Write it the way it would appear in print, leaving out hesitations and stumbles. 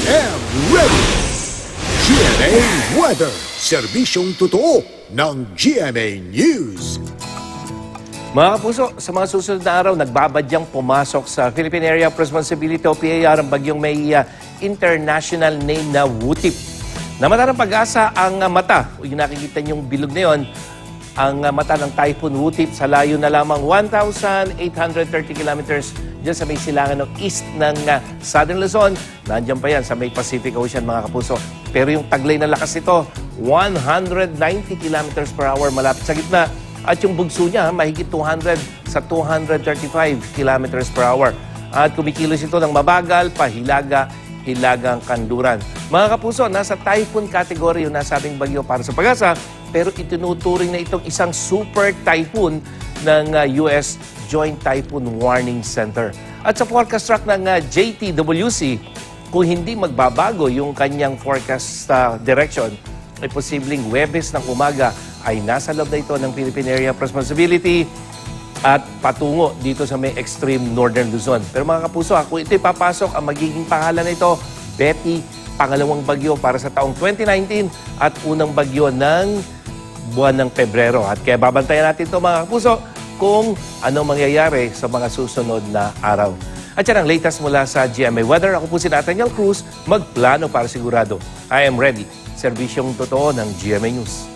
am ready! GMA Weather, serbisyong totoo ng GMA News. Mga kapuso, sa mga susunod na araw, nagbabadyang pumasok sa Philippine Area of Responsibility o PAR ang bagyong may international name na Wutip. Namata ng pag-asa ang mata, o yung nakikita niyong bilog na yun, ang mata ng Typhoon Wutip sa layo na lamang 1,830 kilometers dyan sa may silangan ng east ng Southern Luzon. Nandiyan pa yan sa may Pacific Ocean, mga kapuso. Pero yung taglay na lakas nito, 190 kilometers per hour malapit sa gitna. At yung bugso niya, mahigit 200 sa 235 kilometers per hour. At kumikilos ito ng mabagal, hilagang kanluran. Mga kapuso, nasa typhoon category yung nasabing bagyo para sa pag-asa, pero itinuturing na itong isang super typhoon ng US Joint Typhoon Warning Center. At sa forecast track ng JTWC, kung hindi magbabago yung kanyang forecast direction, ay posibleng Huwebes ng umaga ay nasa loob na ito ng Philippine Area of Responsibility at patungo dito sa may extreme northern Luzon. Pero mga kapuso, kung ito'y papasok, ang magiging pangalan nito, Betty, pangalawang bagyo para sa taong 2019 at unang bagyo ng buwan ng Pebrero. At kaya babantayan natin ito, mga kapuso, kung ano mangyayari sa mga susunod na araw. At yan ang latest mula sa GMA Weather. Ako po si Nathaniel Cruz, magplano para sigurado. I am ready. Serbisyong totoo ng GMA News.